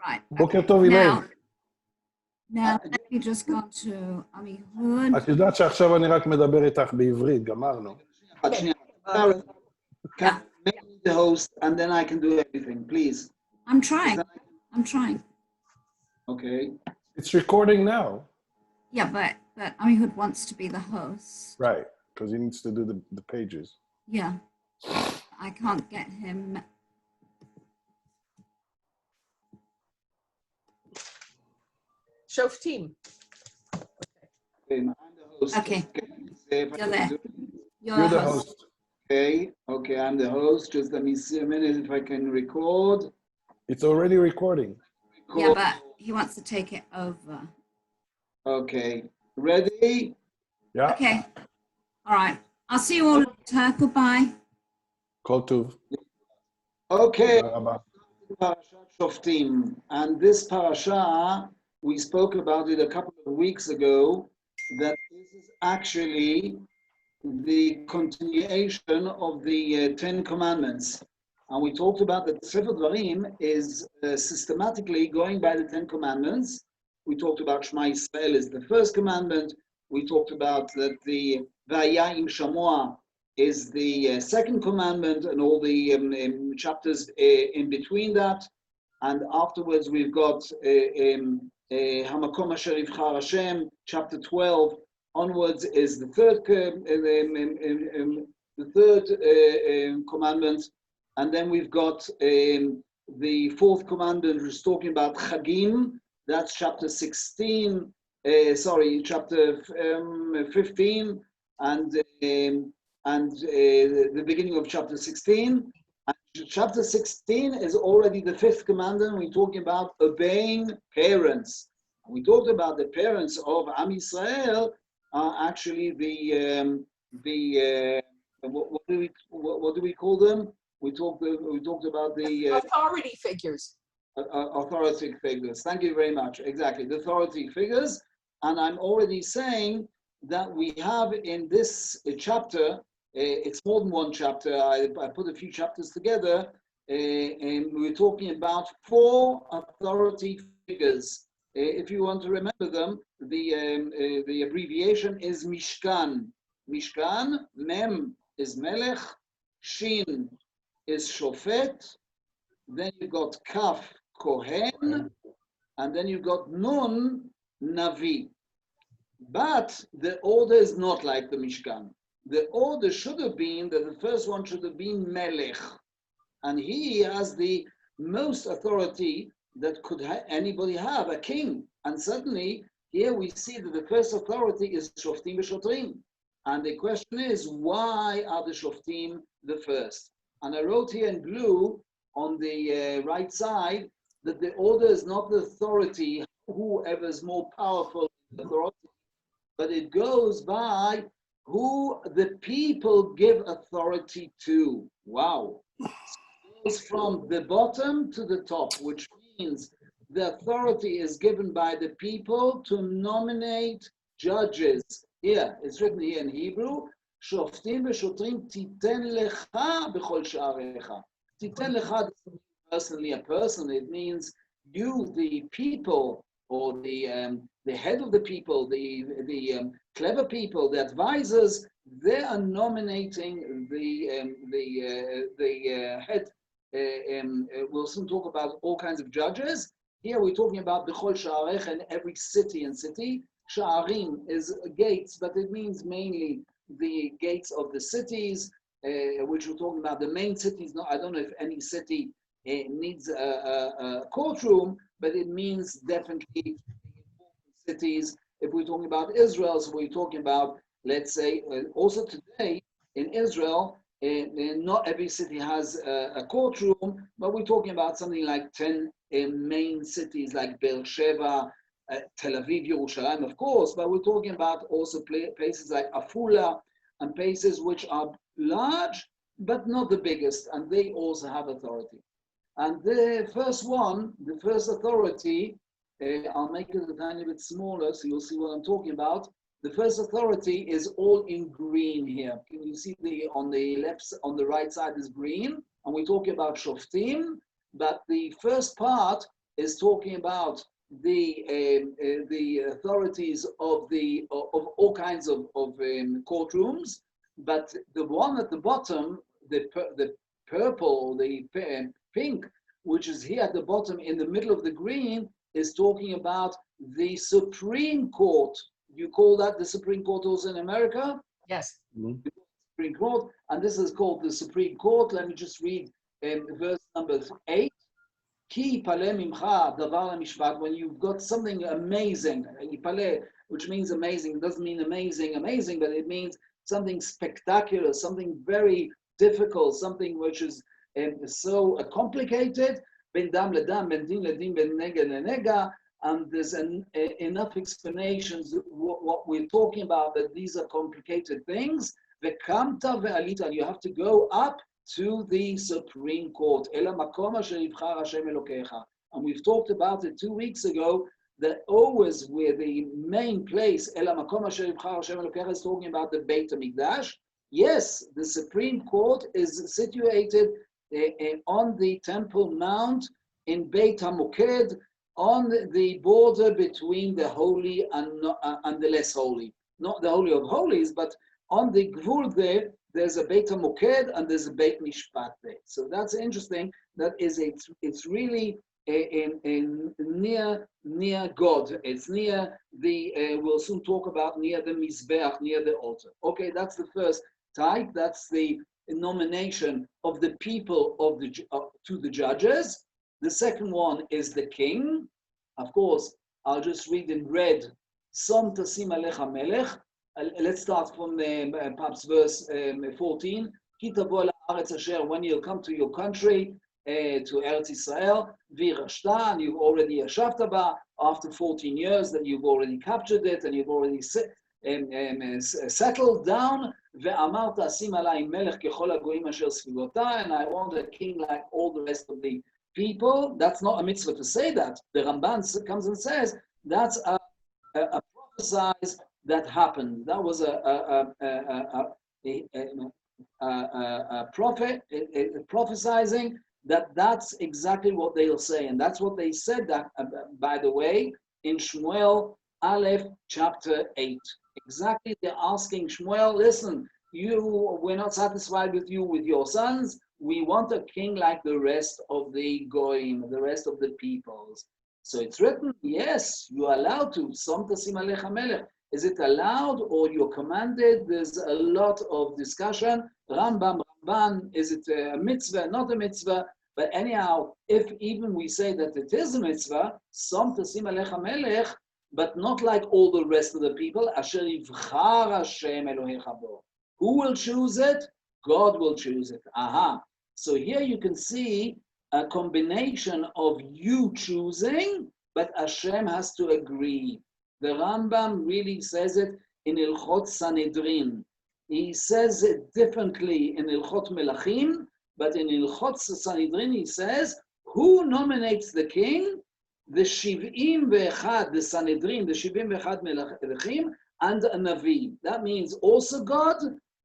Right. בוקר טוב, אילי. Now, let me just go to Amihud. את יודעת שעכשיו אני רק מדבר איתך בעברית, גמרנו. Yeah. Make me the host, and then I can do everything, please. I'm trying. I'm trying. Okay. It's recording now. Yeah, but Amihud wants to be the host. Right, because he needs to do the pages. Yeah. I can't get him. Shoftim. Okay, I'm the host. Okay. You're there. You're the host. Okay, I'm the host. Just let me see a minute if I can record. It's already recording. Yeah, but he wants to take it over. Okay, ready? Yeah. Okay. All right. I'll see you all later. Goodbye. כל טוב. Okay. תודה רבה. Parashat Shoftim, and this parasha, we spoke about it a couple of weeks ago, that this is actually the continuation of the Ten Commandments. And we talked about that Sefer Dvarim is systematically going by the Ten Commandments. We talked about Shema Yisrael is the first commandment. We talked about that the Vaya im Shamoa is the second commandment, and all the chapters in between that. And afterwards we've got Hamakom Asher Yivchar Hashem, chapter 12 onwards is the third commandment. And then we've got the fourth commandment, which is talking about Chagim. That's chapter 16, chapter 15, and the beginning of chapter 16. And chapter 16 is already the fifth commandment. We're talking about obeying parents. We talked about the parents of Am Yisrael are actually what do we call them? We talked about the authority figures. Authority figures. Thank you very much. Exactly, the authority figures. And I'm already saying that we have in this chapter, it's more than one chapter. I put a few chapters together, and we're talking about 4 authority figures. If you want to remember them, the abbreviation is Mishkan. Mishkan, Mem is Melech, Shin is Shofet, then you got Kaf, Kohen, and then you got Nun, Navi. But the order is not like the Mishkan. The order should have been that the first one should have been Melech, and he has the most authority that could anybody have, a king. And suddenly, here we see that the first authority is Shoftim v'Shotrim. And the question is, why are the Shoftim the first? And I wrote here in blue on the right side that the order is not the authority, whoever is more powerful authority, but it goes by who the people give authority to. Wow. It goes from the bottom to the top, which means the authority is given by the people to nominate judges. Here, it's written here in Hebrew, Shoftim v'shotrim titen lecha b'chol sha'arecha. Titen lecha doesn't mean personally a person. It means you, the people, or the head of the people, the clever people, the advisors, they are nominating the head. We'll soon talk about all kinds of judges. Here we're talking about b'chol sha'arecha in every city and city. Sha'arim is gates, but it means mainly the gates of the cities, which we're talking about the main cities. No, I don't know if any city needs a courtroom, but it means definitely cities. If we're talking about Israel, so we're talking about, let's say, also today in Israel, not every city has a courtroom, but we're talking about something like 10 main cities like Beersheba, Tel Aviv, Yerushalayim, of course, but we're talking about also places like Afula and places which are large, but not the biggest, and they also have authority. And the first one, the first authority, I'll make it a tiny bit smaller so you'll see what I'm talking about. The first authority is all in green here. Can you see on the right side is green, and we're talking about Shoftim. but the first part is talking about the authorities of all kinds of courtrooms, but the one at the bottom, the purple, the pink, which is here at the bottom in the middle of the green, is talking about the Supreme Court. You call that the Supreme Court also in America? Yes. Mhm. Supreme Court, and this is called the Supreme Court. Let me just read verse number 8. Ki yipaleh mimcha davar mishpat. When you've got something amazing, yipaleh, which means amazing, doesn't mean amazing, but it means something spectacular, something very difficult, something which is so complicated. Ben dam ledam, ben din ledin, ben nega lenega. And there's enough explanations what we're talking about, that these are complicated things. Ve'kamta ve'alita, and you have to go up to the Supreme Court. Ela makom asher yibchar Hashem Elokecha. And we've talked about it 2 weeks ago, that always where the main place, Ela makom asher yibchar Hashem Elokecha, is talking about the Beit HaMikdash. Yes, the Supreme Court is situated on the Temple Mount in Beit HaMoked, on the border between the holy and the less holy. Not the Holy of Holies, but on the Gvul there, there's a Beit HaMoked and there's a Beit Mishpat there. So that's interesting. That is, it's really near God. It's near the, we'll soon talk about near the Mizbeach, near the altar. Okay, that's the first type. That's the nomination of the people to the judges. The second one is the king. Of course, I'll just read in red. Som tasim alecha melech. Let's start from perhaps verse 14. Ki tavo la'aretz asher, when you'll come to your country, to Eretz Israel, v'irashta, and you've already yashavta ba, after 14 years that you've already captured it and you've already settled down. Ve'amart asim alai melech kechol hagoyim asher sfivota, and I want a king like all the rest of the people. That's not a mitzvah to say that. The Ramban comes and says that's a prophesize that happened. That was a prophet prophesizing that's exactly what they'll say, and that's what they said. That by the way, in Shmuel Aleph chapter 8, exactly they're asking Shmuel, listen, we're not satisfied with you with your sons. We want a king like the rest of the goyim, the rest of the peoples. So it's written, yes, you are allowed to. Som tasim alecha melech. Is it allowed or you're commanded? There's a lot of discussion. Ramban, is it a mitzvah, not a mitzvah? But anyhow, if even we say that it is a mitzvah, som tasim alecha melech, but not like all the rest of the people, asher yivchar Hashem Elohecha bo. Who will choose it? God will choose it. Aha. So here you can see a combination of you choosing, but Hashem has to agree. The Rambam really says it in Ilchot Sanhedrin. He says it differently in Ilchot Melachim, but in Ilchot Sanhedrin he says, who nominates the king? The Shiv'im Ve'echad, the Sanhedrin, the Shiv'im Ve'echad Melachim, and a Navi. That means also God,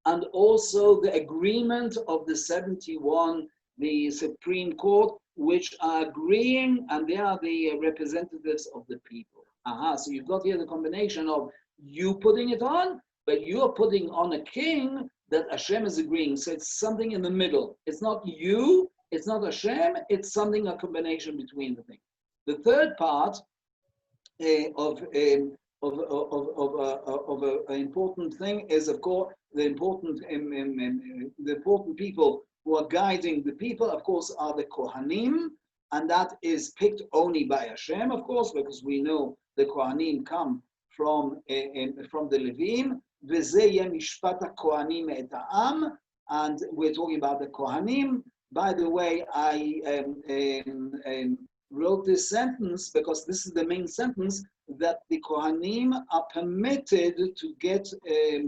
and also the agreement of the 71, the Supreme Court, which are agreeing, and they are the representatives of the people. Aha, so you've got here the combination of you putting it on, but you're putting on a king that Hashem is agreeing. So it's something in the middle. It's not you, it's not Hashem, it's something, a combination between the things. The third part of an important thing is, of course, the important people who are guiding the people, of course, are the Kohanim, and that is picked only by Hashem, of course, because we know the Kohanim come from the Levim. V'zeh yeh mishpat haKohanim et ha'am, and we're talking about the Kohanim. By the way, I wrote this sentence because this is the main sentence, that the Kohanim are permitted to get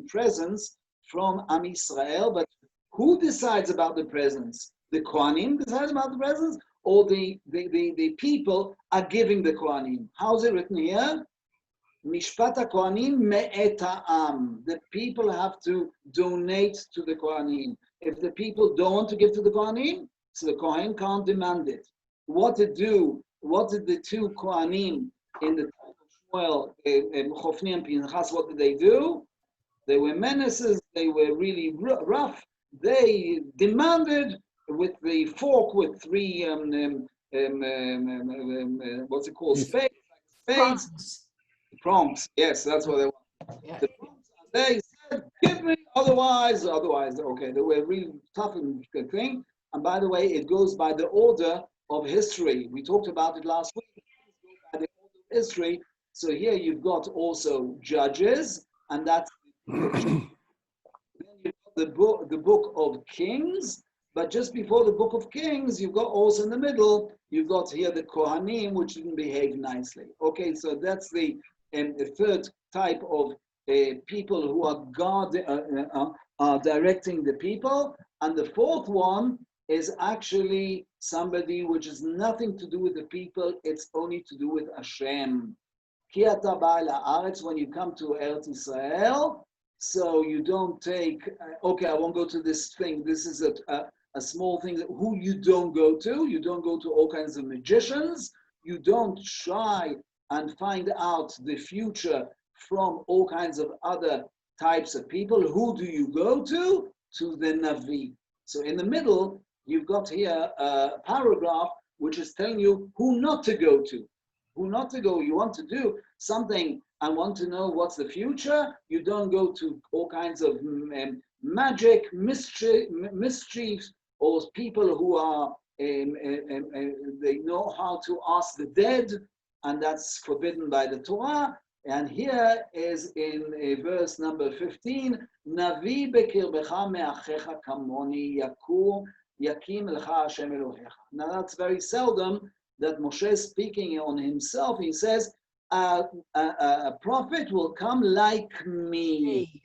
presents from Am Yisrael, but who decides about the presents? The Kohanim decides about the presents, or the people are giving the Kohanim? How's it written here? Mishpat HaKohanim me'et ha'am. The people have to donate to the Kohanim. If the people don't want to give to the Kohanim, so the Kohen can't demand it. what did the two Kohanim in the time of Shmuel, Chofni and Pinchas, what did they do? They were menaces, they were really rough. They demanded with the fork with three, what's it called, spades? Prompts, yes, that's what they want. Yeah. The prompts, and they said, give me, otherwise, okay, they were really tough and good thing. And by the way, it goes by the order of history. We talked about it last week. It goes by the order of history. So here you've got also judges, and that's then you've got the book of Kings. But just before the book of Kings, you've got also in the middle, you've got here the Kohanim, which didn't behave nicely. Okay, so that's the third type of people who are directing the people. And the fourth one is actually somebody which has nothing to do with the people, it's only to do with Hashem. Ki ata ba el haaretz, when you come to Eretz Israel, so you don't take, okay, I won't go to this thing, this is a small thing, who you don't go to all kinds of magicians, you don't try and find out the future from all kinds of other types of people. Who do you go to? To the Navi. So in the middle, you've got here a paragraph which is telling you who not to go to. Who not to go. You want to do something and want to know what's the future, you don't go to all kinds of magic, mischiefs, or people who are, they know how to ask the dead, and that's forbidden by the Torah. And here is in verse number 15, Navi bekirbecha me'achecha kamoni yakum yakim lecha Hashem Elohecha. Now that's very seldom that Moshe is speaking on himself. He says, a prophet will come like me.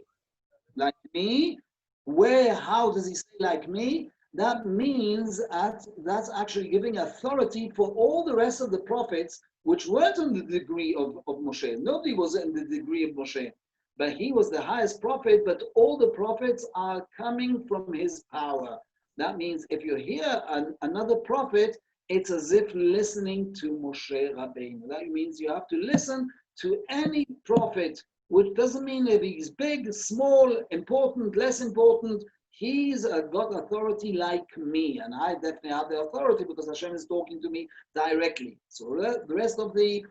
Like me? Where, how does he say like me? That means that's actually giving authority for all the rest of the prophets which weren't in the degree of Moshe. Nobody was in the degree of Moshe. But he was the highest prophet, but all the prophets are coming from his power. That means if you hear another prophet, it's as if listening to Moshe Rabbeinu. That means you have to listen to any prophet, which doesn't mean if he's big, small, important, less important. He's got authority like me, and I definitely have the authority because Hashem is talking to me directly. So the rest of the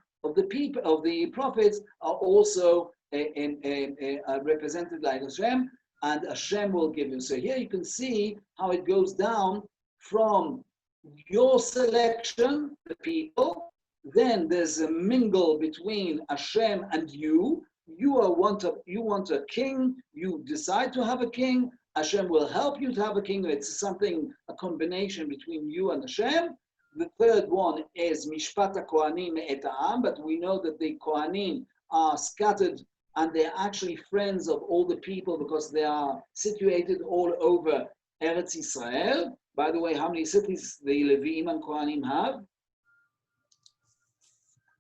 people, of the prophets, are also represented like Hashem, and Hashem will give you. So here you can see how it goes down from your selection, the people. Then there's a mingle between Hashem and you. You want a king. You decide to have a king. Hashem will help you to have a king. It's a combination between you and Hashem. The third one is Mishpat HaKohanim et Ha'am, but we know that the Kohanim are scattered and they're actually friends of all the people because they are situated all over Eretz Israel. By the way, how many cities the Leviim and Kohanim have?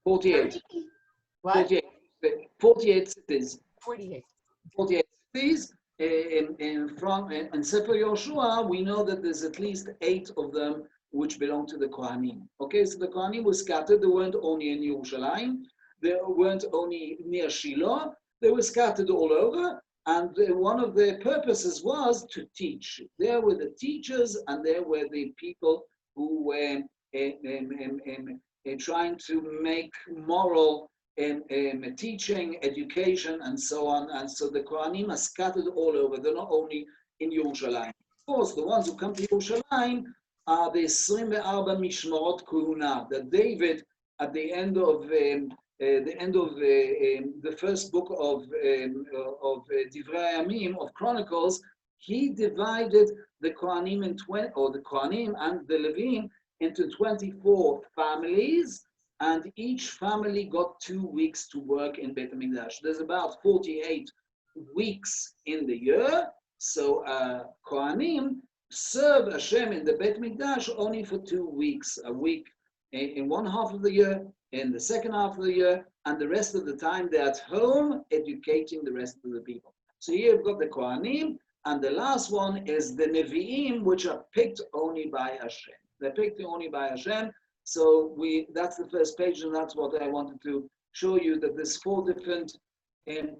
48. What? 48 cities. 48. 48 cities. In Sefer Yoshua, we know that there's at least 8 of them which belong to the Kohanim. Okay, so the Kohanim were scattered. They weren't only in Yerushalayim. They weren't only near Shiloh. They were scattered all over. And one of their purposes was to teach. There were the teachers, and there were the people who were trying to make moral teaching, education, and so on. And so the Kohanim are scattered all over. They're not only in Yerushalayim. Of course, the ones who come to Yerushalayim are the 24 Mishmarot Kuhuna that David, at the end of the first book of Divrei Yamim, of Chronicles, he divided the Kohanim the Kohanim and the Levim into 24 families, and each family got 2 weeks to work in Beit HaMikdash. There's about 48 weeks in the year, so Kohanim serve Hashem in the Beit HaMikdash only for 2 weeks, a week in one half of the year, in the second half of the year, and the rest of the time they're at home educating the rest of the people. So here you've got the Kohanim, and the last one is the Nevi'im, which are picked only by Hashem. They're picked only by Hashem. So that's the first page, and that's what I wanted to show you, that there's 4 different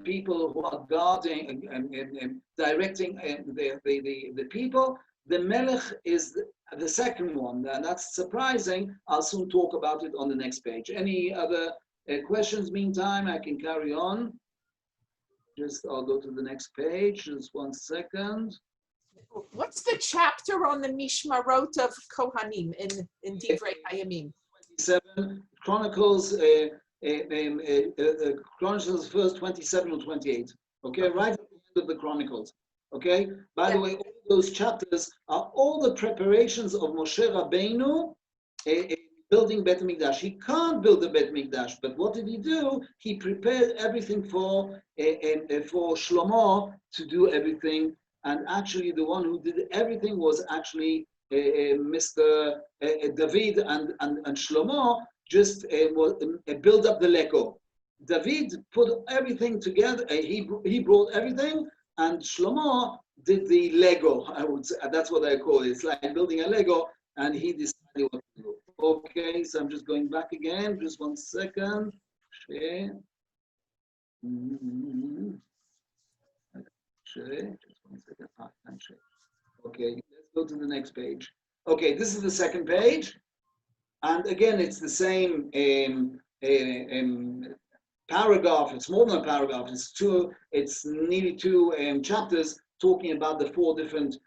people who are guarding and directing the people. The Melech is the second one, and that's surprising. I'll soon talk about it on the next page. Any other questions? Meantime, I can carry on. I'll go to the next page. Just 1 second. What's the chapter on the Mishmarot of Kohanim in Divrei Hayamim? 27 Chronicles. Chronicles first 27 or 28. Okay, right at the end of the Chronicles. Okay. By the way, all those chapters are all the preparations of Moshe Rabbeinu building Bet Mikdash. He can't build the Bet Mikdash, but what did he do? He prepared everything for Shlomo to do everything. And actually, the one who did everything was actually Mr. David and Shlomo. Just build up the Lego. David put everything together. He brought everything, and Shlomo did the Lego. I would say that's what I call it. It's like building a Lego, and he decided what to do. Okay, so I'm just going back again. Just 1 second. Share. Share. Just 1 second. Share. Okay, let's go to the next page. Okay, this is the second page. And again, it's the same paragraph. It's more than a paragraph. It's nearly 2 chapters talking about the 4 different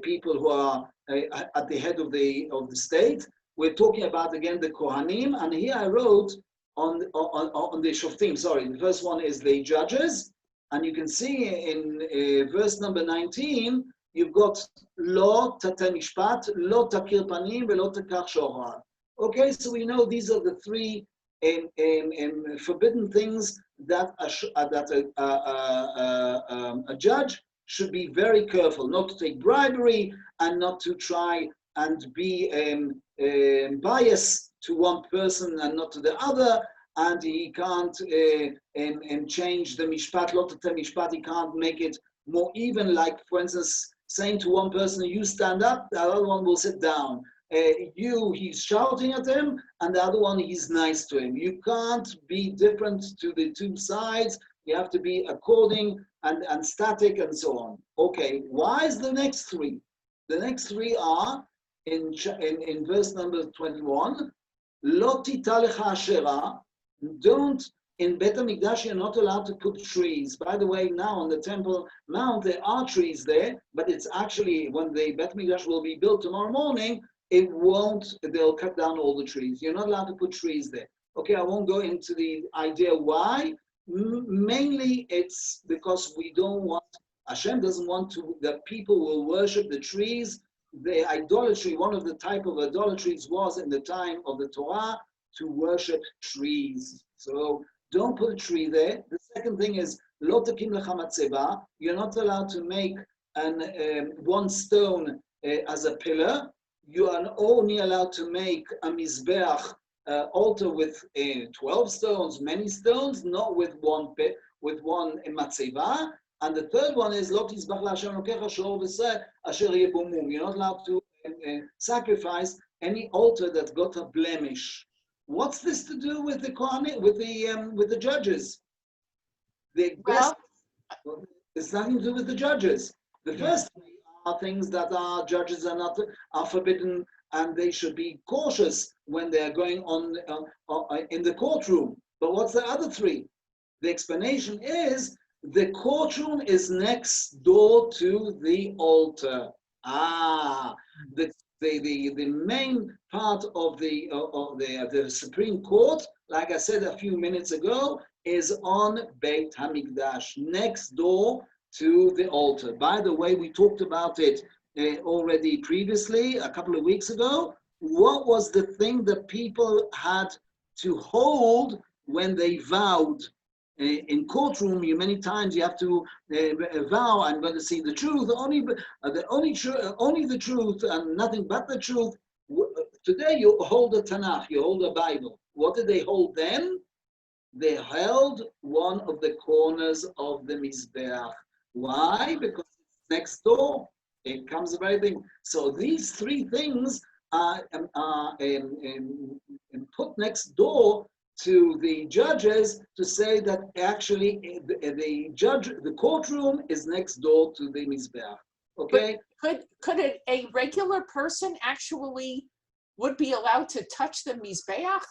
people who are at the head of the state. We're talking about again the Kohanim, and here I wrote on the Shoftim. Sorry, the first one is the judges, and you can see in verse number 19 you've got Lo Tateh Mishpat, Lo Takir Panim, Velo Takach Shohar. Okay, so we know these are the 3 forbidden things that a judge should be very careful, not to take bribery and not to try and be biased to one person and not to the other. And he can't change the mishpat, lot of the mishpat, he can't make it more even, like, for instance, saying to one person, you stand up, the other one will sit down. He's shouting at him, and the other one, he's nice to him. You can't be different to the 2 sides. You have to be according and static and so on. Okay, why is the next 3? The next 3 are in verse number 21. Lo tita lecha ashera. Don't, in Bet HaMikdash, you're not allowed to put trees. By the way, now on the Temple Mount, there are trees there, but it's actually, when the Bet HaMikdash will be built tomorrow morning, they'll cut down all the trees. You're not allowed to put trees there. Okay, I won't go into the idea why. Mainly it's because we don't want, Hashem doesn't want that people will worship the trees. The idolatry, one of the type of idolatries was in the time of the Torah to worship trees. So don't put a tree there. The second thing is, Lo takim lecha matzeba. You're not allowed to make one stone as a pillar. You are only allowed to make a mizbeach altar with 12 stones, many stones, not with one matzeva. And the third one is Lo tizbach la'Hashem Elokecha shor v'seh asher yeh bo mum. You're not allowed to sacrifice any altar that's got a blemish. What's this to do with the Kohanim, with the judges? It's nothing to do with the judges. The first three are things that our judges are forbidden, and they should be cautious when they are going on in the courtroom. But what's the other 3? The explanation is the courtroom is next door to the altar. The main part of the Supreme Court, like I said a few minutes ago, is on Beit HaMikdash, next door to the altar. By the way, we talked about it already previously, a couple of weeks ago. What was the thing that people had to hold when they vowed? In courtroom, many times you have to vow, I'm going to see the truth, only the truth and nothing but the truth. Today you hold a Tanakh, you hold a Bible. What did they hold then? They held one of the corners of the Mizbeach. Why? Because it's next door. It comes very big. So these 3 things put next door to the judges to say that actually the courtroom is next door to the Mizbeach. Okay? But could a regular person actually would be allowed to touch the Mizbeach?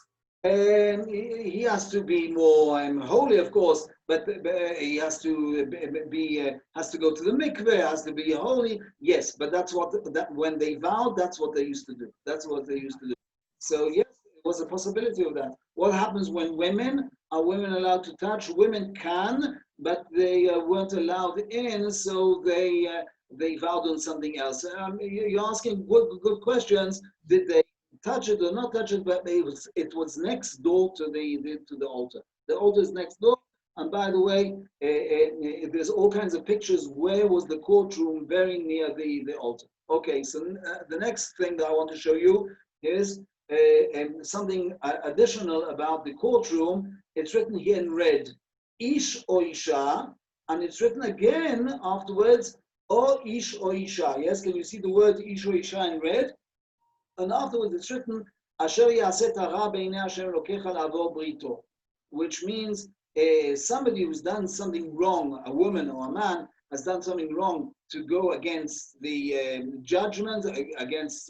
He has to be more holy, of course, but he has to has to go to the mikveh, has to be holy. Yes, but that's what when they vowed, that's what they used to do. That's what they used to do. So yes, it was a possibility of that. What happens when women allowed to touch? Women can, but they weren't allowed in, so they vowed on something else. You're asking good questions. Did they touch it or not touch it? But it was next door to the altar. The altar is next door. And by the way, there's all kinds of pictures. Where was the courtroom? Very near the altar. Okay, so the next thing that I want to show you is something additional about the courtroom. It's written here in red, Ish or Isha, and it's written again afterwards, O Ish or Isha. Yes, can you see the word Ish or Isha in red? And afterwards it's written, Asher yaseh hara b'nei Hashem Elokecha la'avor brito, which means somebody who's done something wrong, a woman or a man has done something wrong to go against the judgment, against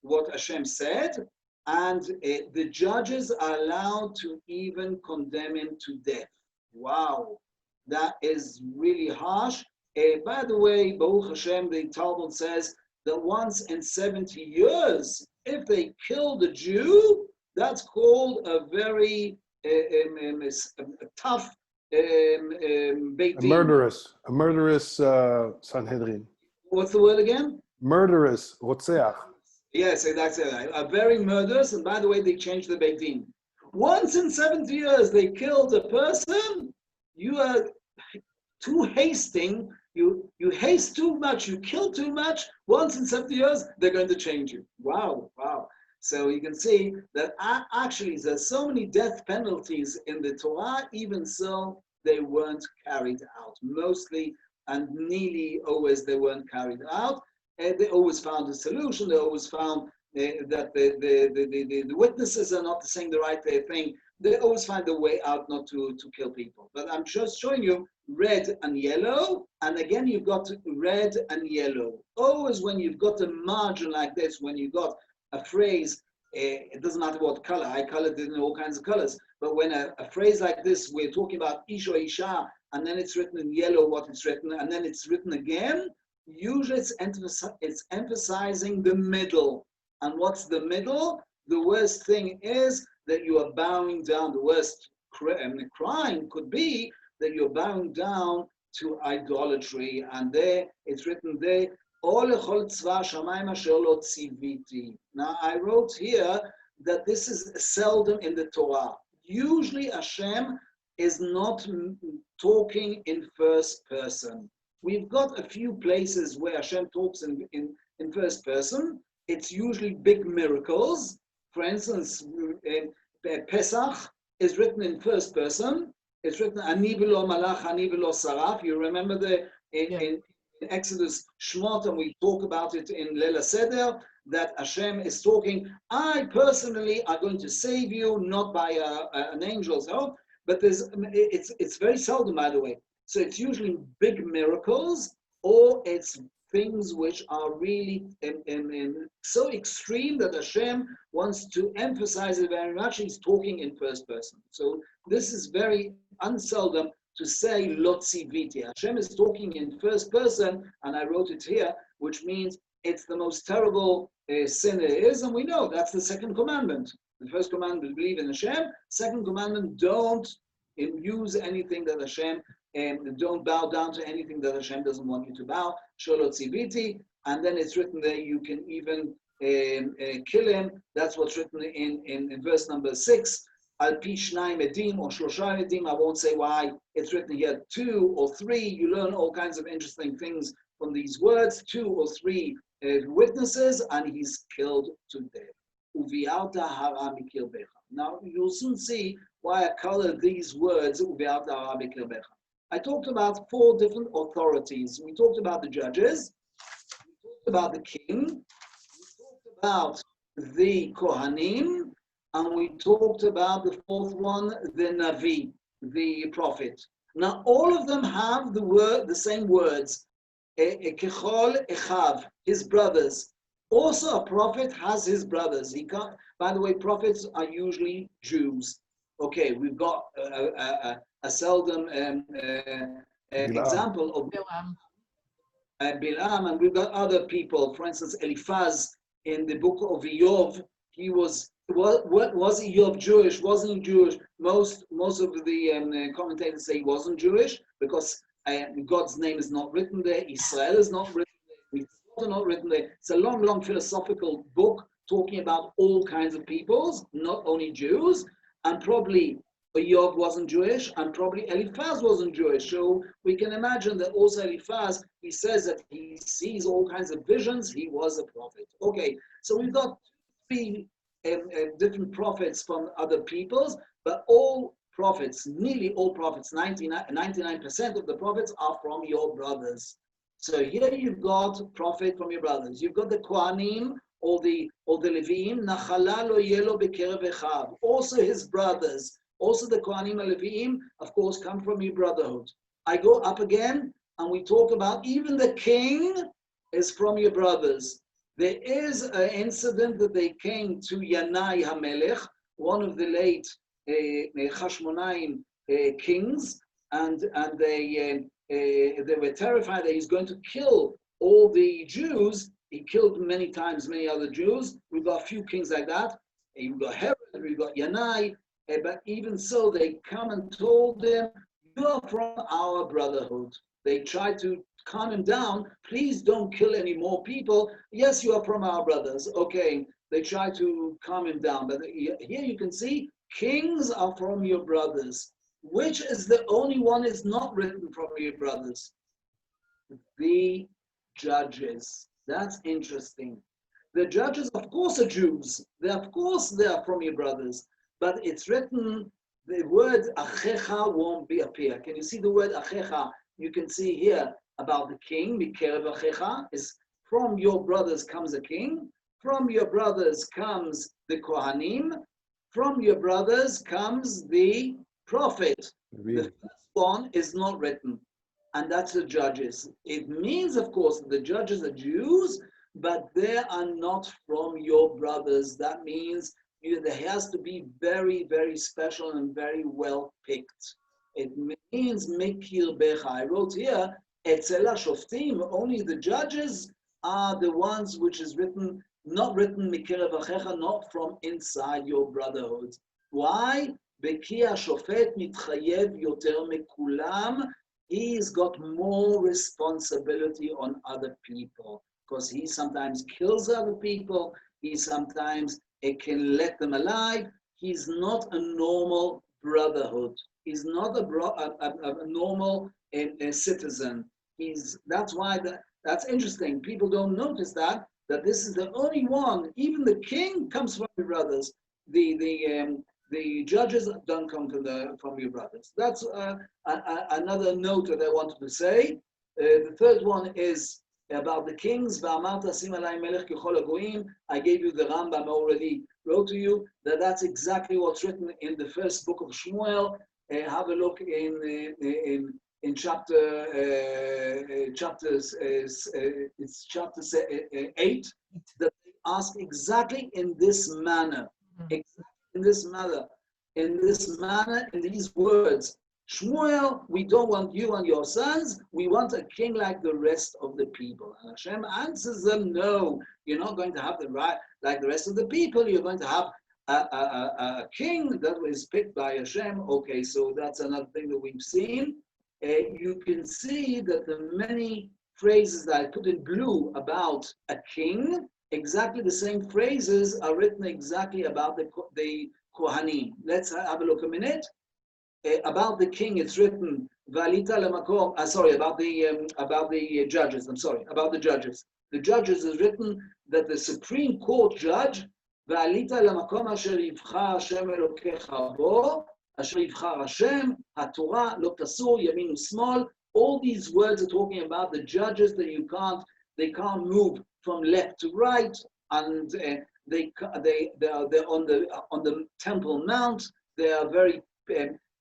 what Hashem said, and the judges are allowed to even condemn him to death. Wow, that is really harsh. By the way, Baruch Hashem, the Talmud says that once in 70 years, if they killed a Jew, that's called a very tough Beit Din. A murderous Sanhedrin. What's the word again? Murderous, Rotzeach. Yes, that's it. A very murderous, and by the way, they changed the Beit Din. Once in 70 years, they killed a person, you are too hasting, you haste too much, you kill too much, once in 70 years, they're going to change you. Wow, wow. So you can see that actually there's so many death penalties in the Torah, even so they weren't carried out. Mostly and nearly always they weren't carried out. They always found a solution. They always found that the witnesses are not saying the right thing. They always find a way out not to kill people. But I'm just showing you red and yellow. And again, you've got red and yellow. Always when you've got a margin like this, when you've got a phrase, it doesn't matter what color, I colored it in all kinds of colors, but when a phrase like this, we're talking about Ish or Isha, and then it's written in yellow what it's written, and then it's written again, usually it's emphasizing the middle. And what's the middle? The worst thing is that you are bowing down. The worst crime could be that you're bowing down to idolatry, and there, it's written there, now I wrote here that this is seldom in the Torah. Usually Hashem is not talking in first person. We've got a few places where Hashem talks in first person. It's usually big miracles. For instance, Pesach is written in first person. It's written Ani v'lo malach, ani v'lo saraf. You remember in Exodus Shmot, and we talk about it in Leil Seder, that Hashem is talking, I personally are going to save you, not by an angel's help, but it's very seldom, by the way. So it's usually big miracles, or it's things which are really so extreme that Hashem wants to emphasize it very much. He's talking in first person. So this is very unseldom to say Lotzi Viti. Hashem is talking in first person, and I wrote it here, which means it's the most terrible sin there is, and we know that's the second commandment. The first commandment, believe in Hashem. Second commandment, don't use anything that Hashem, don't bow down to anything that Hashem doesn't want you to bow. Sholotzi Viti, and then it's written there, you can even kill him. That's what's written in verse number 6. Al pi shnayim edim or shlosha edim. I won't say why it's written here 2 or 3. You learn all kinds of interesting things from these words. 2 or 3 witnesses, and he's killed to death. Uvialta hara mikirbecha. Now you'll soon see why I colored these words uvialta hara mikirbecha. I talked about 4 different authorities. We talked about the judges. We talked about the king. We talked about the Kohanim, and we talked about the fourth one, the Navi, the prophet. Now, all of them have the same words, Kechol Echav, his brothers. Also, a prophet has his brothers. He can't. By the way, prophets are usually Jews. Okay, we've got a seldom example of Bilam, and we've got other people. For instance, Eliphaz in the book of Iyov, he was Iyov Jewish? Wasn't he Jewish? Most of the commentators say he wasn't Jewish because God's name is not written there. Israel is not written there. Mitzvot are not written there. It's a long philosophical book talking about all kinds of peoples, not only Jews, and probably Iyov wasn't Jewish, and probably Eliphaz wasn't Jewish. So we can imagine that also Eliphaz, he says that he sees all kinds of visions. He was a prophet. Okay, so we've got three different prophets from other peoples, but all prophets, nearly all prophets, 99% of the prophets are from your brothers. So here you've got prophet from your brothers. You've got the Kohanim or the Leviim, Nachala lo yelo bekerev echav. Also his brothers, also the Kohanim and Leviim, of course, come from your brotherhood. I go up again, and we talk about even the king is from your brothers. There is an incident that they came to Yanai HaMelech, one of the late Hashmonaim kings, and they were terrified that he's going to kill all the Jews. He killed many times many other Jews. We've got a few kings like that. We've got Herod, we've got Yanai, but even so, they come and told him, you are from our brotherhood. They tried to calm him down. Please don't kill any more people. Yes, you are from our brothers. Okay, they tried to calm him down. But here you can see, kings are from your brothers. Which is the only one is not written from your brothers? The judges. That's interesting. The judges, of course, are Jews. They are from your brothers. But it's written, the word achecha won't appear. Can you see the word achecha? You can see here about the king, mikerev achecha, is from your brothers comes a king, from your brothers comes the Kohanim, from your brothers comes the prophet. Really? The first one is not written, and that's the judges. It means, of course, that the judges are Jews, but they are not from your brothers. That means there has to be very, very special and very well picked. It means Mekir Becha. I wrote here, Etzela Shoftim, only the judges are the ones which is written, not written Mekir Becha, not from inside your brotherhood. Why? Beki HaShofet mitchayev yoter mekulam. He's got more responsibility on other people because he sometimes kills other people. He sometimes can let them alive. He's not a normal brotherhood. He's not a normal citizen. That's why that's interesting. People don't notice that this is the only one. Even the king comes from your brothers. The judges don't come from your brothers. That's another note that I wanted to say. The third one is about the kings. I gave you the Rambam already, wrote to you that that's exactly what's written in the first book of Shmuel. Have a look in chapter it's chapter 8 that they ask exactly in this manner, in these words. Shmuel, we don't want you and your sons. We want a king like the rest of the people. And Hashem answers them, no, you're not going to have the right like the rest of the people. You're going to have a king that was picked by Hashem. Okay, so that's another thing that we've seen. You can see that the many phrases that I put in blue about a king, exactly the same phrases are written exactly about the Kohanim. Let's have a look a minute. About the king, it's written "Valita lemakom." About the judges. About the judges. The judges is written that the Supreme Court judge "Valita lemakom asher yivchar Hashem Elokecha bo asher yivchar Hashem haTorah lo tasur yamin u'smol." All these words are talking about the judges that they can't move from left to right, and they're on the Temple Mount. They are very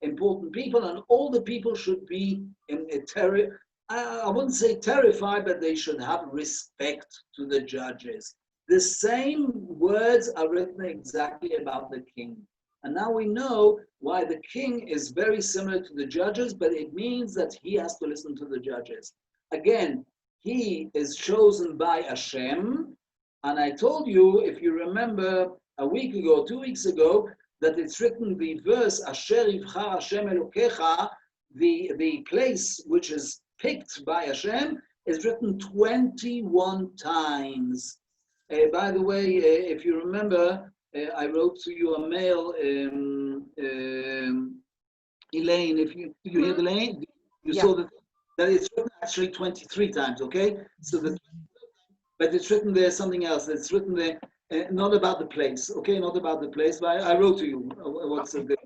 important people, and all the people should be in a terror. I wouldn't say terrified, but they should have respect to the judges. The same words are written exactly about the king. And now we know why the king is very similar to the judges, but it means that he has to listen to the judges. Again, he is chosen by Hashem. And I told you, if you remember a week ago, 2 weeks ago, that it's written the verse, Asher Yivchar Hashem Elokecha, the place which is picked by Hashem, is written 21 times. By the way, if you remember, I wrote to you a mail, Elaine, if you hear the Elaine, you saw that it's written actually 23 times, okay? So but it's written there something else. It's written there, not about the place, okay? Not about the place, but I wrote to you what's the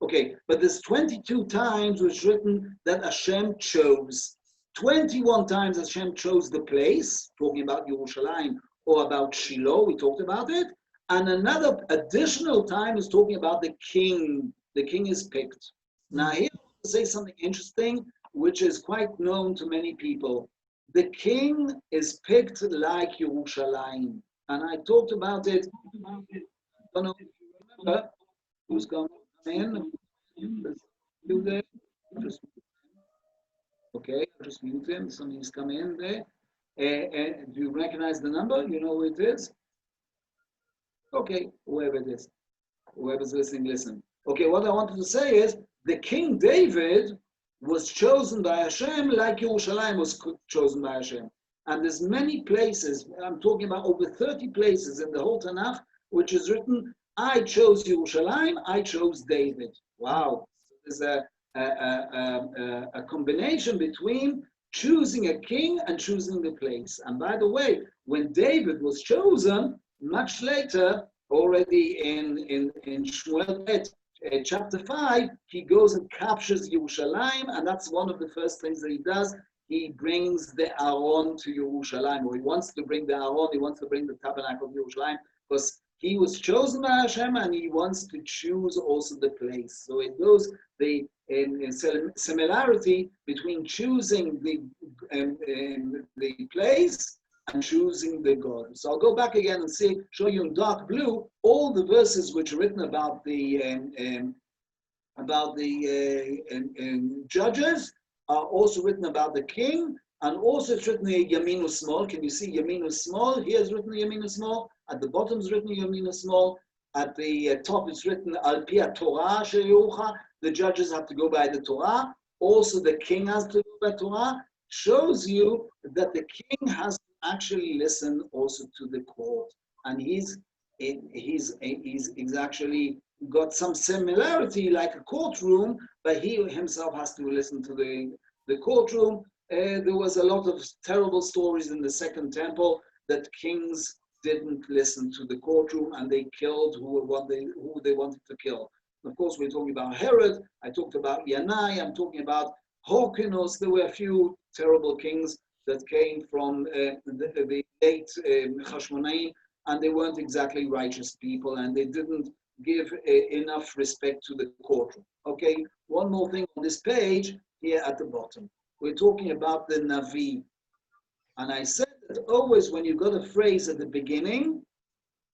okay, but there's 22 times was written that Hashem chose. 21 times Hashem chose the place, talking about Yerushalayim or about Shiloh, we talked about it. And another additional time is talking about the king. The king is picked. Now here I want to say something interesting, which is quite known to many people. The king is picked like Yerushalayim. And I talked about it. I don't know if you remember who's going to come in. You there? Okay, just mute him. Somebody's coming in there. Do you recognize the number? You know who it is? Okay, whoever it is. Whoever's listening, listen. Okay, what I wanted to say is the King David was chosen by Hashem like Yerushalayim was chosen by Hashem. And there's many places, I'm talking about over 30 places in the whole Tanakh, which is written, I chose Yerushalayim, I chose David. Wow. There's a combination between choosing a king and choosing the place. And by the way, when David was chosen, much later, already in Shmuel chapter 5, he goes and captures Yerushalayim, and that's one of the first things that he does. He brings the Aaron to Yerushalayim, or he wants to bring the Aaron, he wants to bring the tabernacle of Yerushalayim, because he was chosen by Hashem and he wants to choose also the place. So it goes the similarity between choosing the place and choosing the God. So I'll go back again and show you in dark blue all the verses which are written about the judges are also written about the king, and also it's written Yaminu Small. Can you see Yaminu Small? Here's written Yaminu Small. At the bottom is written Yaminu Small. At the top it's written Al Pia Torah Sheyucha. The judges have to go by the Torah. Also the king has to go by Torah. Shows you that the king has to actually listen also to the court, and he's actually got some similarity like a courtroom, but he himself has to listen to the courtroom. There was a lot of terrible stories in the Second Temple that kings didn't listen to the courtroom and they killed who they wanted to kill. Of course, we're talking about Herod. I talked about Yanai. I'm talking about Hyrcanus. There were a few terrible kings that came from the late Hashmonaim, and they weren't exactly righteous people, and they didn't give enough respect to the courtroom. Okay, one more thing on this page here at the bottom. We're talking about the Navi. And I said that always when you got a phrase at the beginning,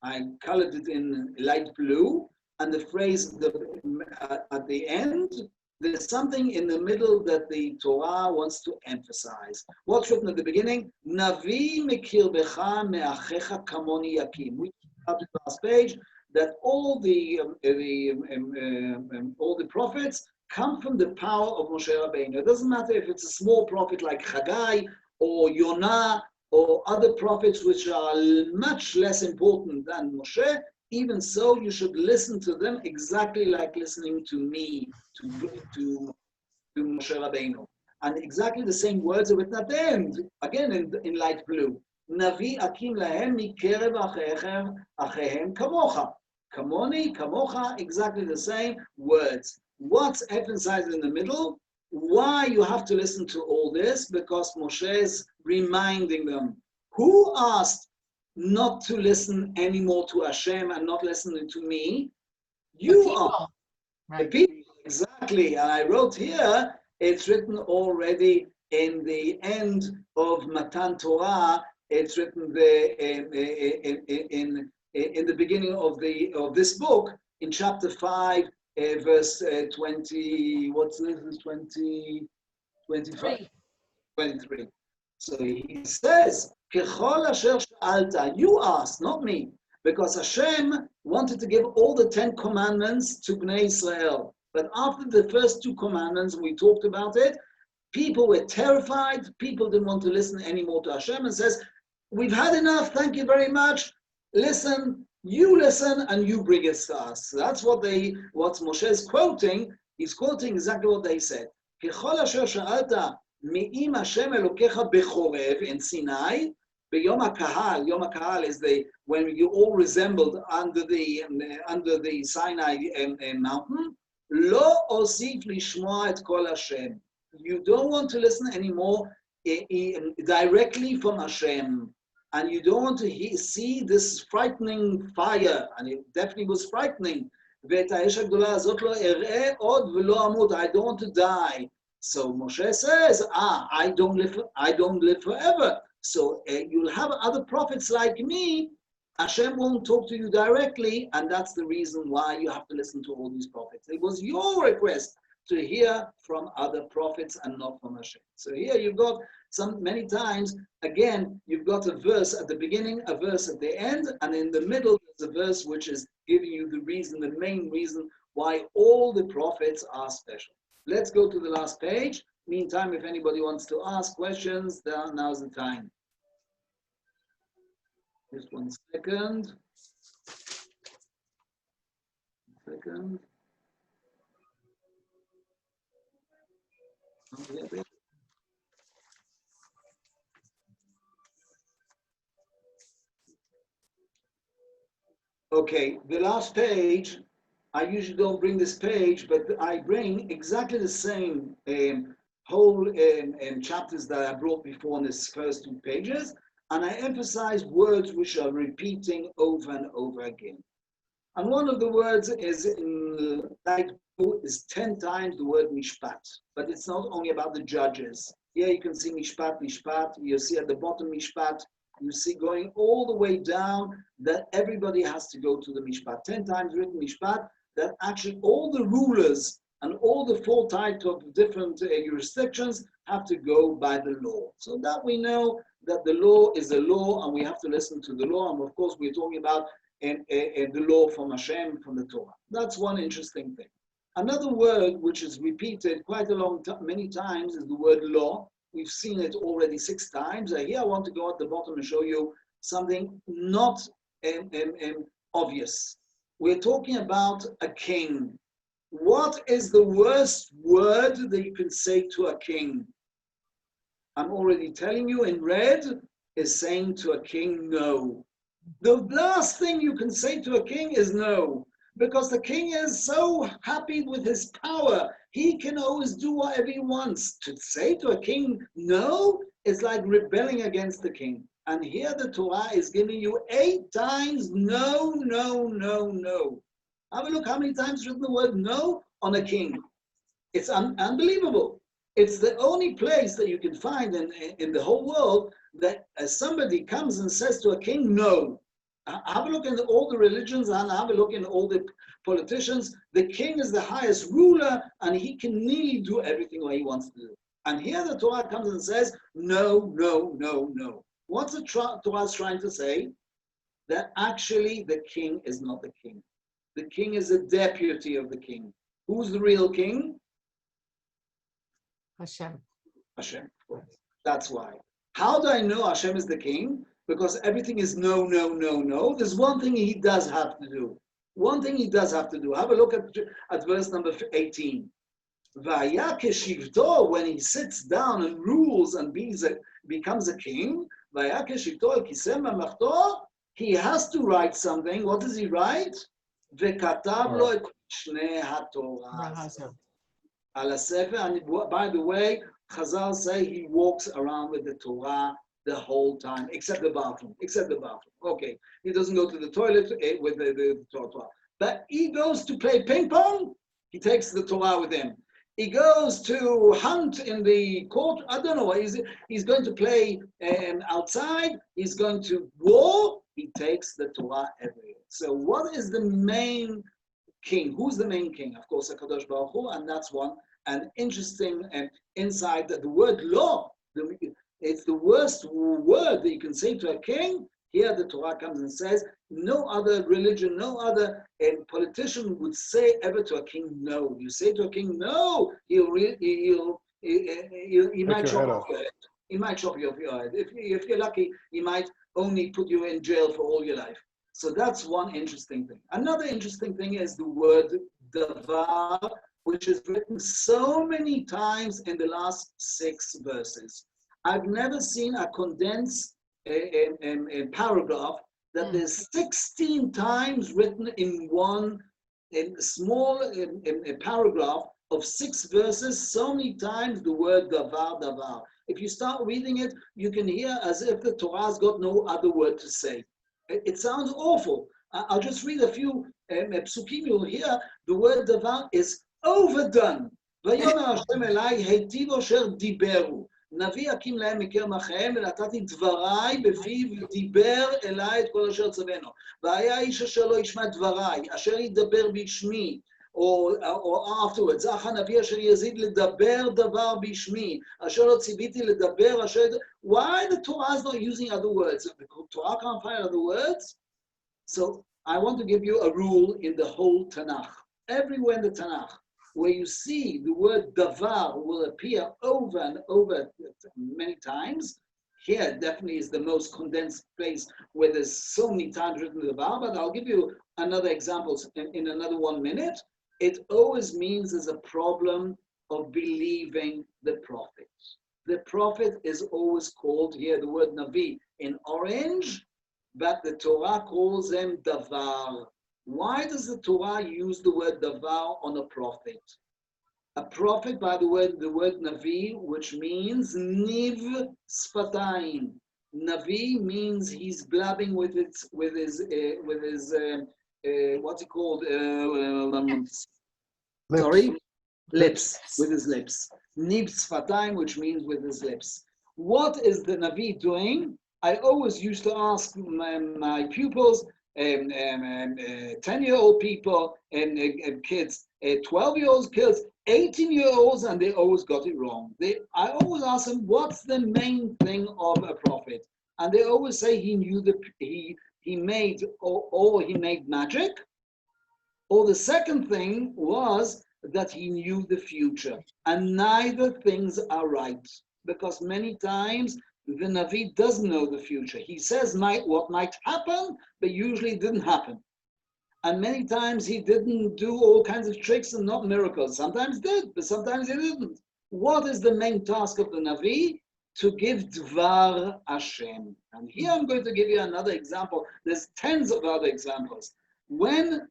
I colored it in light blue, and the phrase at the end, there's something in the middle that the Torah wants to emphasize. What's written at the beginning? Navi mekirbecha me'achecha kamoni yakim. We talked about the last page that all the prophets come from the power of Moshe Rabbeinu. It doesn't matter if it's a small prophet like Haggai or Yonah or other prophets which are much less important than Moshe. Even so, you should listen to them exactly like listening to me, to Moshe Rabbeinu. And exactly the same words are written at the end, again in light blue. Navi akim lahem mikerev achehem kamocha. Kamoni, kamocha, exactly the same words. What's emphasized in the middle? Why you have to listen to all this? Because Moshe is reminding them. Who asked not to listen anymore to Hashem and not listening to me. The You are people. the Right. people, exactly. And I wrote here, it's written already in the end of Matan Torah. It's written there in the beginning of this book, in chapter 5, verse 20. What's this? 20, 25, 23. So he says, "Kechol asher sha'alta," you asked, not me, because Hashem wanted to give all the 10 commandments to Bnei Israel. But after the first 2 commandments, we talked about it, people were terrified, people didn't want to listen anymore to Hashem, and says, we've had enough, thank you very much, listen, and you bring it to us. That's what Moshe is quoting. He's quoting exactly what they said. "Kechol asher sha'alta me'im Hashem Elokecha bechorev," in Sinai, Yom HaKahal is when you all resembled under the Sinai mountain. Lo osif lishmoa et kol Hashem. You don't want to listen anymore directly from Hashem, and you don't want to see this frightening fire, and it definitely was frightening. ואת האש הגדולה הזאת לא אראה עוד ולא אמות. I don't want to die. So Moshe says, I don't live forever. So you'll have other prophets like me. Hashem won't talk to you directly, and that's the reason why you have to listen to all these prophets. It was your request to hear from other prophets and not from Hashem. So here you've got many times, again, you've got a verse at the beginning, a verse at the end, and in the middle there's a verse which is giving you the main reason why all the prophets are special. Let's go to the last page. Meantime, if anybody wants to ask questions, now's the time. Just 1 second. Okay, the last page, I usually don't bring this page, but I bring exactly the same whole chapters that I brought before in this first 2 pages, and I emphasize words which are repeating over and over again. And one of the words is is 10 times the word mishpat, but it's not only about the judges. Here you can see mishpat, mishpat. You see at the bottom mishpat. You see going all the way down that everybody has to go to the mishpat. 10 times written mishpat, that actually all the rulers and all the 4 types of different jurisdictions have to go by the law. So that we know that the law is a law and we have to listen to the law. And of course, we're talking about the law from Hashem, from the Torah. That's one interesting thing. Another word which is repeated quite many times is the word law. We've seen it already 6 times. Here I want to go at the bottom and show you something not obvious. We're talking about a king. What is the worst word that you can say to a king? I'm already telling you in red is saying to a king no. The last thing you can say to a king is no, because the king is so happy with his power. He can always do whatever he wants. To say to a king no is like rebelling against the king. And here the Torah is giving you 8 times no, no, no, no. Have a look how many times written the word no on a king. It's unbelievable. It's the only place that you can find in the whole world that somebody comes and says to a king, no. Have a look in all the religions and have a look in all the politicians. The king is the highest ruler and he can nearly do everything what he wants to do. And here the Torah comes and says, no, no, no, no. What's the Torah is trying to say? That actually the king is not the king. The king is a deputy of the king. Who's the real king? Hashem. Hashem. That's why. How do I know Hashem is the king? Because everything is no, no, no, no. There's one thing he does have to do. One thing he does have to do. Have a look at verse number 18. Vaya keshivto, when he sits down and rules and becomes a king, vaya keshivto el kiseh mamlachto, he has to write something. What does he write? Vekatav lo et shnei haTorah. Al sefer, and by the way, Chazal say he walks around with the Torah the whole time, except the bathroom. Okay, he doesn't go to the toilet with the Torah. But he goes to play ping pong, he takes the Torah with him. He goes to hunt in the court, I don't know what, he's going to play outside, he's going to war, he takes the Torah everywhere. So what is the main king? Who's the main king? Of course, HaKadosh Baruch Hu, and that's one. An interesting insight that the word law, it's the worst word that you can say to a king. Here the Torah comes and says, no other religion, no other politician would say ever to a king no. You say to a king no, he might chop off your head. He might chop you off your head. If you're lucky, he might only put you in jail for all your life. So that's one interesting thing. Another interesting thing is the word davar, which is written so many times in the last 6 verses. I've never seen a condensed paragraph that there's 16 times written in one small paragraph of 6 verses, so many times the word davar, davar. If you start reading it, you can hear as if the Torah's got no other word to say. It sounds awful. I'll just read a few psukim. You'll hear the word davar is overdone. ויאמר השם אליי, היטיב אשר דיברו. נביא אקים להם מקרב אחיהם, ונתתי דבריי בפיו דיבר אליי את כל אשר צווינו. והיה איש אשר לא ישמע דבריי, אשר ידבר בשמי, or afterwards, אך הנביא אשר יזיד לדבר דבר בשמי, אשר לא ציוויתי לדבר, אשר... Why the Torah is not using other words? The Torah can't find other words? So I want to give you a rule in the whole Tanakh. Everywhere in the Tanakh, where you see the word davar will appear over and over many times. Here definitely is the most condensed place where there's so many times written davar, but I'll give you another example in another 1 minute. It always means there's a problem of believing the prophet. The prophet is always called here, the word navi in orange, but the Torah calls them davar. Why does the Torah use the word davar on a prophet? A prophet, by the word navi, which means niv sfatayim. Navi means he's blabbing with his what's it called? Sorry, lips, with his lips. Niv sfatayim, which means with his lips. What is the navi doing? I always used to ask my pupils, 10-year-old people and kids, 12-year-old kids, 18-year-olds, and they always got it wrong. I always ask them, what's the main thing of a prophet? And they always say he knew he made magic. Or the second thing was that he knew the future. And neither things are right. Because many times the Navi doesn't know the future. He says what might happen, but usually didn't happen. And many times he didn't do all kinds of tricks and not miracles. Sometimes did, but sometimes he didn't. What is the main task of the Navi? To give Dvar Hashem. And here I'm going to give you another example. There's tens of other examples. When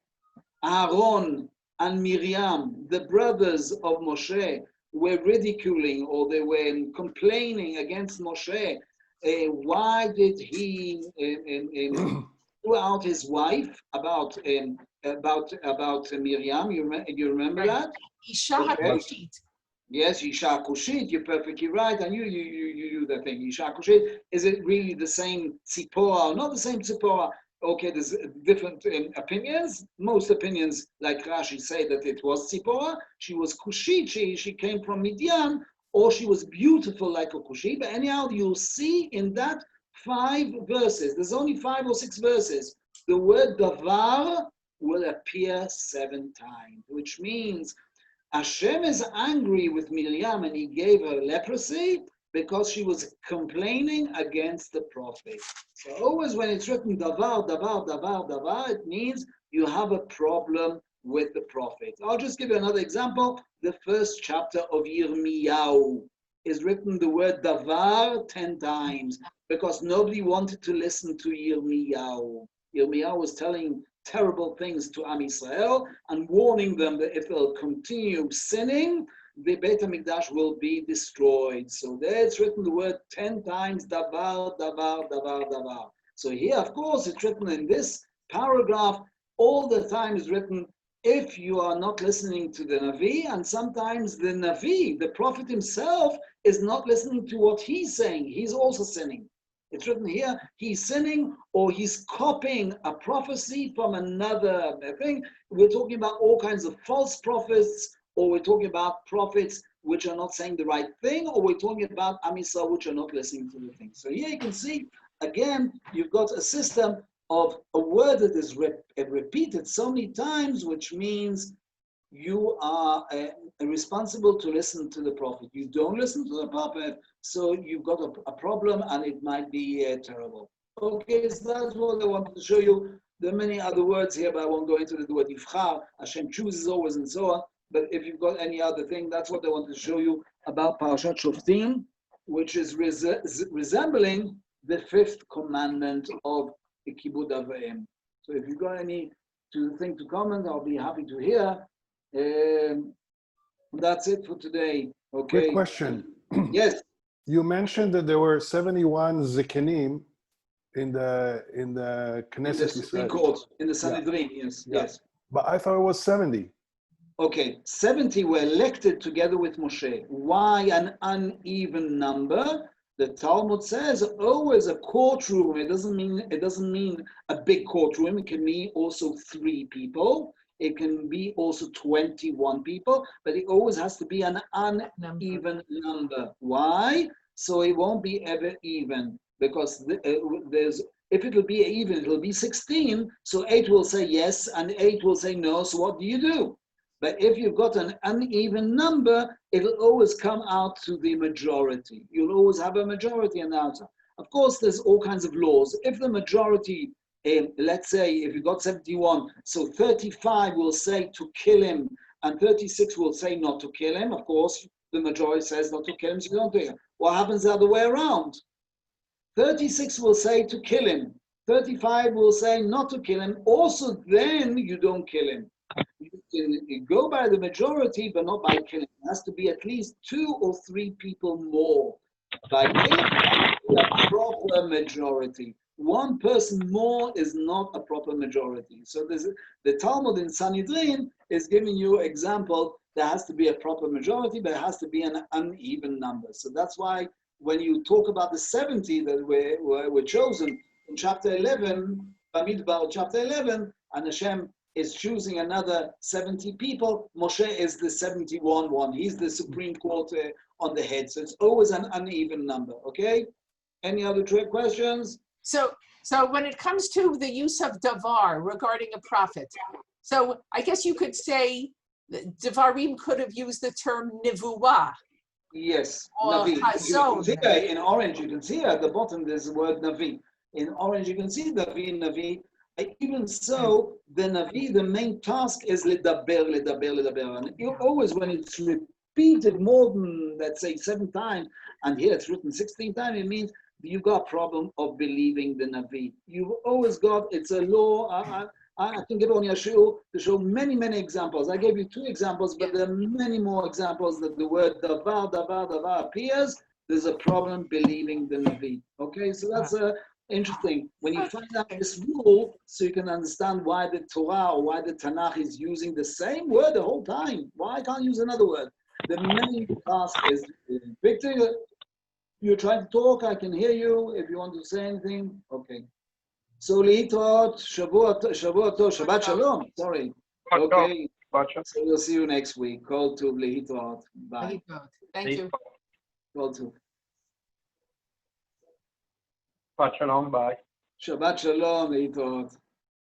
Aaron and Miriam, the brothers of Moshe, were ridiculing or they were complaining against Moshe, why did he threw out his wife about Miriam? You remember that? Isha HaKushit. Yes, Isha Kushit, you're perfectly right, and you do the thing. Isha Kushit, is it really the same Tzipora or not the same Tzipora? Okay, there's different opinions. Most opinions, like Rashi, say that it was Tzipora. She was Kushit, she came from Midian, or she was beautiful like a Kushit. But anyhow, you'll see in that 5 verses, there's only 5 or 6 verses, the word davar will appear 7 times, which means Hashem is angry with Miriam and he gave her leprosy because she was complaining against the prophet. So always when it's written davar, davar, davar, davar, it means you have a problem with the prophet. I'll just give you another example. The first chapter of Yirmiyahu is written the word davar 10 times because nobody wanted to listen to Yirmiyahu. Yirmiyahu was telling terrible things to Am Yisrael and warning them that if they'll continue sinning, the Beit HaMikdash will be destroyed. So there it's written the word 10 times, davar, davar, davar, davar. So here, of course, it's written in this paragraph, all the time is written, if you are not listening to the Navi, and sometimes the Navi, the prophet himself, is not listening to what he's saying, he's also sinning. It's written here, he's sinning or he's copying a prophecy from another thing. We're talking about all kinds of false prophets, or we're talking about prophets which are not saying the right thing, or we're talking about Am Yisrael which are not listening to the thing. So here you can see, again, you've got a system of a word that is repeated so many times, which means you are responsible to listen to the prophet. You don't listen to the prophet, so you've got a problem, and it might be terrible. Okay, so that's what I wanted to show you. There are many other words here, but I won't go into the word Yivchar. Hashem chooses always, and so on. But if you've got any other thing, that's what I wanted to show you about Parashat Shoftim, which is resembling the fifth commandment of the Kibud Avayim. So if you've got any thing to comment, I'll be happy to hear. That's it for today. Okay. Quick question. Yes. You mentioned that there were 71 zikenim in the Knesset. In the Supreme Court, in the Sanhedrin, yes. Yeah. Yes. But I thought it was 70. Okay, 70 were elected together with Moshe. Why an uneven number? The Talmud says always a courtroom. It doesn't mean a big courtroom. It can mean also 3 people. It can be also 21 people, but it always has to be an uneven number. Why? So it won't be ever even, because if it will be even, it will be 16. So 8 will say yes, and 8 will say no. So what do? But if you've got an uneven number, it'll always come out to the majority. You'll always have a majority and answer. Of course, there's all kinds of laws. If the majority, let's say, if you've got 71, so 35 will say to kill him, and 36 will say not to kill him. Of course, the majority says not to kill him, so you don't do it. What happens the other way around? 36 will say to kill him. 35 will say not to kill him. Also, then you don't kill him. You can go by the majority, but not by killing. It has to be at least 2 or 3 people more. By killing, a proper majority. 1 person more is not a proper majority. So the Talmud in Sanhedrin is giving you example. There has to be a proper majority, but it has to be an uneven number. So that's why when you talk about the 70 that were chosen in chapter 11, Bamidbar chapter 11, and Hashem is choosing another 70 people, Moshe is the 71 one. He's the Supreme Court on the head. So it's always an uneven number, okay? Any other trick questions? So when it comes to the use of davar regarding a prophet, so I guess you could say that Devarim could have used the term nivuah. Yes, Or Navi. Chazon. You can see in orange, you can see at the bottom there's the word Navi. In orange, you can see Navi. Even so, the Navi, the main task is ledaber. And you always, when it's repeated more than, let's say, 7 times, and here it's written 16 times, it means you've got a problem of believing the Navi. You've always got, it's a law. I can give only a show to show many, many examples. I gave you 2 examples, but there are many more examples that the word davar appears. There's a problem believing the Navi. Okay, so that's interesting. When you find out this rule, so you can understand why the Torah or why the Tanakh is using the same word the whole time. Why can't use another word? The main task is, Victor, you're trying to talk, I can hear you. If you want to say anything, okay. So Lihitrot, Shabbat Shabbat Shalom, sorry. Okay, so we'll see you next week. Call to Lihitrot. Bye. Thank you. Call to. Shabbat Shalom, bye. Shabbat Shalom, Lihitrot.